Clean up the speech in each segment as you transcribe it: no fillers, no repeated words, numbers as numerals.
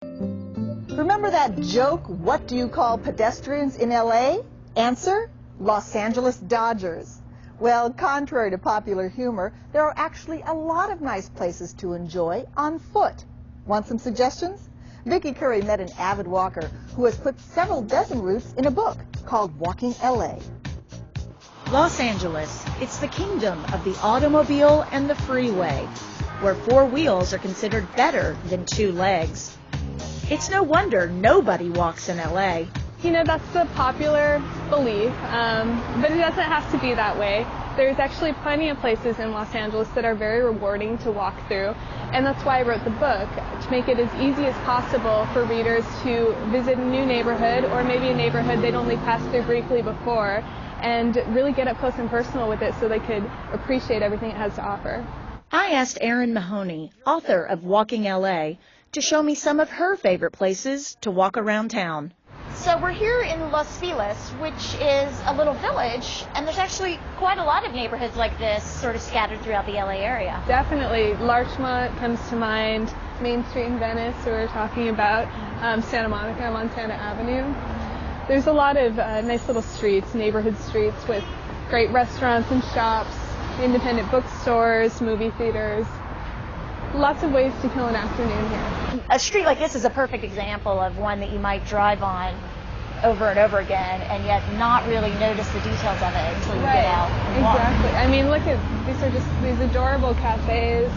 Remember that joke, what do you call pedestrians in LA? Answer, Los Angeles Dodgers. Well, contrary to popular humor, there are actually a lot of nice places to enjoy on foot. Want some suggestions? Vicki Curry met an avid walker who has put several dozen routes in a book called Walking LA. Los Angeles, it's the kingdom of the automobile and the freeway, where four wheels are considered better than two legs. It's no wonder nobody walks in LA. You know, that's the popular belief, but it doesn't have to be that way. There's actually plenty of places in Los Angeles that are very rewarding to walk through, and that's why I wrote the book, to make it as easy as possible for readers to visit a new neighborhood, or maybe a neighborhood they'd only passed through briefly before, and really get up close and personal with it so they could appreciate everything it has to offer. I asked Erin Mahoney, author of Walking LA, to show me some of her favorite places to walk around town. So we're here in Los Feliz, which is a little village, and there's actually quite a lot of neighborhoods like this sort of scattered throughout the LA area. Definitely. Larchmont comes to mind, Main Street in Venice, we were talking about, Santa Monica, Montana Avenue. There's a lot of nice little streets, neighborhood streets with great restaurants and shops, independent bookstores, movie theaters. Lots of ways to kill an afternoon here. A street like this is a perfect example of one that you might drive on over and over again and yet not really notice the details of it until you get out and walk. Exactly. I mean, look at, these are just these adorable cafes.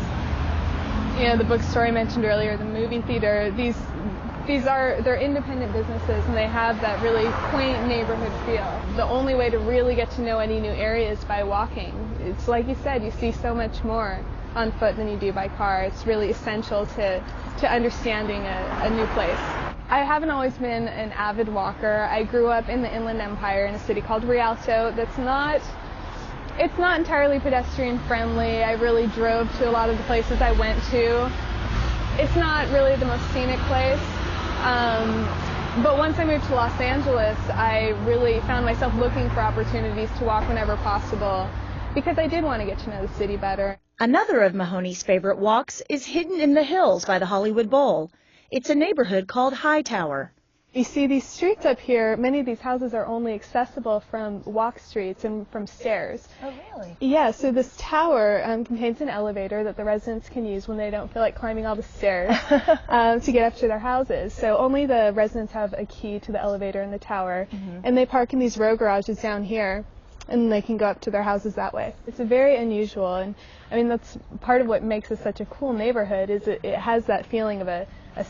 You know, the bookstore I mentioned earlier, the movie theater, they're independent businesses, and they have that really quaint neighborhood feel. The only way to really get to know any new area is by walking. It's like you said, you see so much more on foot than you do by car. It's really essential to understanding a new place. I haven't always been an avid walker. I grew up in the Inland Empire in a city called Rialto. It's not entirely pedestrian friendly. I really drove to a lot of the places I went to. It's not really the most scenic place. But once I moved to Los Angeles, I really found myself looking for opportunities to walk whenever possible, because I did want to get to know the city better. Another of Mahoney's favorite walks is hidden in the hills by the Hollywood Bowl. It's a neighborhood called Hightower. You see these streets up here, many of these houses are only accessible from walk streets and from stairs. Oh, really? Yeah, so this tower contains an elevator that the residents can use when they don't feel like climbing all the stairs to get up to their houses. So only the residents have a key to the elevator in the tower, and they park in these row garages down here, and they can go up to their houses that way. It's a very unusual, and I mean, that's part of what makes it such a cool neighborhood, is it has that feeling of a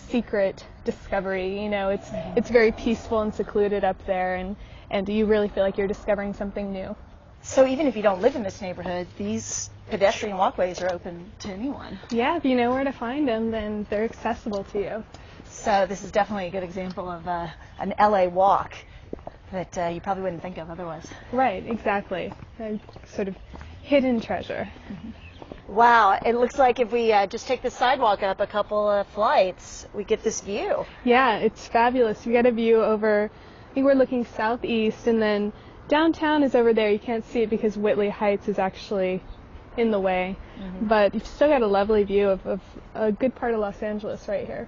secret discovery. You know, it's very peaceful and secluded up there, and you really feel like you're discovering something new. So even if you don't live in this neighborhood, these pedestrian walkways are open to anyone. Yeah, if you know where to find them, then they're accessible to you. So this is definitely a good example of an LA walk that you probably wouldn't think of otherwise. Right, exactly. A sort of hidden treasure. Wow, it looks like if we just take the sidewalk up a couple of flights, we get this view. Yeah, it's fabulous. You get a view over, I think we're looking southeast, and then downtown is over there. You can't see it because Whitley Heights is actually in the way, but you've still got a lovely view of a good part of Los Angeles right here.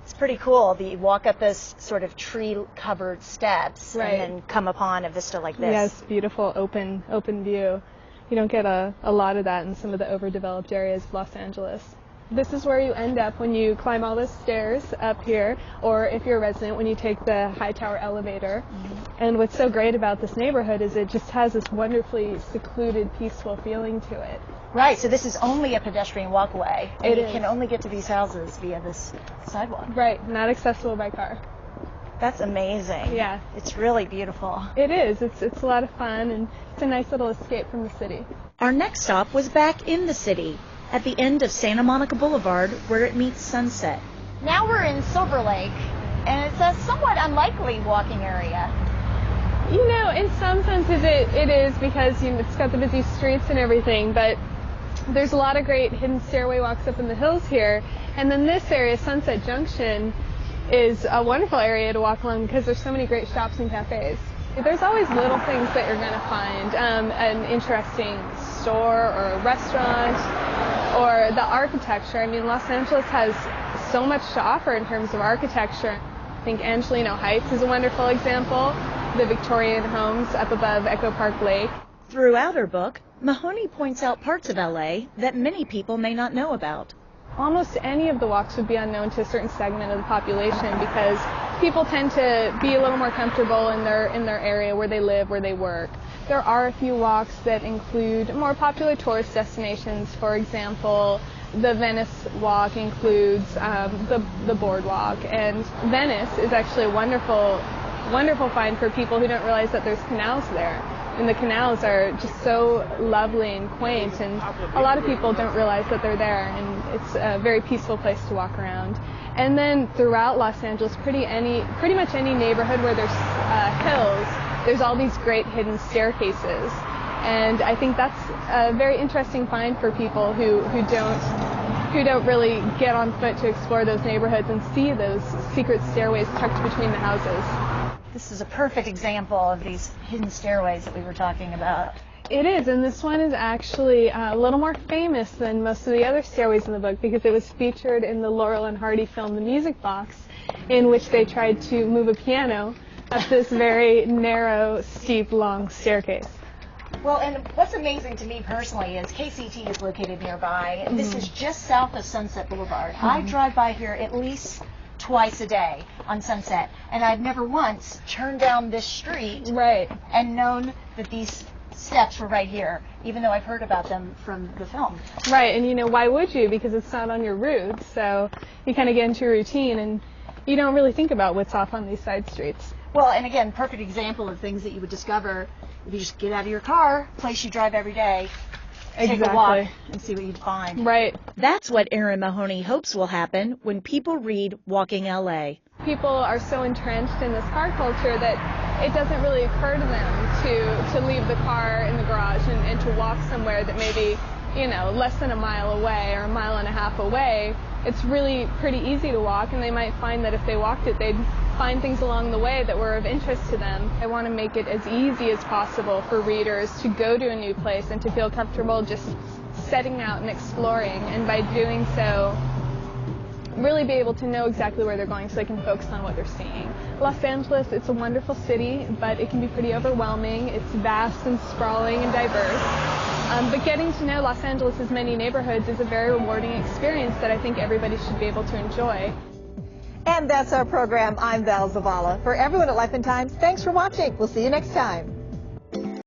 It's pretty cool. You walk up those sort of tree-covered steps and then come upon a vista like this. Yes, beautiful open view. You don't get a lot of that in some of the overdeveloped areas of Los Angeles. This is where you end up when you climb all the stairs up here, or if you're a resident, when you take the Hightower elevator. And what's so great about this neighborhood is it just has this wonderfully secluded, peaceful feeling to it. Right, so this is only a pedestrian walkway, and you is. can only get to these houses via this sidewalk. Right, not accessible by car. That's amazing. Yeah. It's really beautiful. It is. It's a lot of fun, and it's a nice little escape from the city. Our next stop was back in the city, at the end of Santa Monica Boulevard, where it meets Sunset. Now we're in Silver Lake, and it's a somewhat unlikely walking area. You know, in some senses it is, because it's got the busy streets and everything, but there's a lot of great hidden stairway walks up in the hills here. And then this area, Sunset Junction, is a wonderful area to walk along because there's so many great shops and cafes. There's always little things that you're going to find, an interesting store or a restaurant, or the architecture. I mean, Los Angeles has so much to offer in terms of architecture. I think Angelino Heights is a wonderful example, the Victorian homes up above Echo Park Lake. Throughout her book, Mahoney points out parts of LA that many people may not know about. Almost any of the walks would be unknown to a certain segment of the population because people tend to be a little more comfortable in their area where they live, where they work. There are a few walks that include more popular tourist destinations. For example, the Venice walk includes the boardwalk, and Venice is actually a wonderful find for people who don't realize that there's canals there. And the canals are just so lovely and quaint, and a lot of people don't realize that they're there, and it's a very peaceful place to walk around. And then throughout Los Angeles, pretty much any neighborhood where there's hills, there's all these great hidden staircases. And I think that's a very interesting find for people who don't really get on foot to explore those neighborhoods and see those secret stairways tucked between the houses. This is a perfect example of these hidden stairways that we were talking about. It is, and this one is actually a little more famous than most of the other stairways in the book because it was featured in the Laurel and Hardy film The Music Box, in which they tried to move a piano up this very narrow, steep, long staircase. Well, and what's amazing to me personally is KCET is located nearby, and this is just south of Sunset Boulevard. I drive by here at least twice a day on Sunset, and I've never once turned down this street and known that these steps were right here, even though I've heard about them from the film. Right, and why would you? Because it's not on your route, so you kind of get into a routine, and you don't really think about what's off on these side streets. Well, and again, perfect example of things that you would discover if you just get out of your car, place you drive every day, take a walk, and see what you'd find. Right. That's what Erin Mahoney hopes will happen when people read Walking LA. People are so entrenched in this car culture that it doesn't really occur to them to leave the car in the garage and to walk somewhere that maybe, less than a mile away or a mile and a half away. It's really pretty easy to walk, and they might find that if they walked it, they'd find things along the way that were of interest to them. I want to make it as easy as possible for readers to go to a new place and to feel comfortable just setting out and exploring, and by doing so, really be able to know exactly where they're going so they can focus on what they're seeing. Los Angeles, it's a wonderful city, but it can be pretty overwhelming. It's vast and sprawling and diverse. But getting to know Los Angeles' many neighborhoods is a very rewarding experience that I think everybody should be able to enjoy. And that's our program. I'm Val Zavala. For everyone at Life and Times, thanks for watching. We'll see you next time.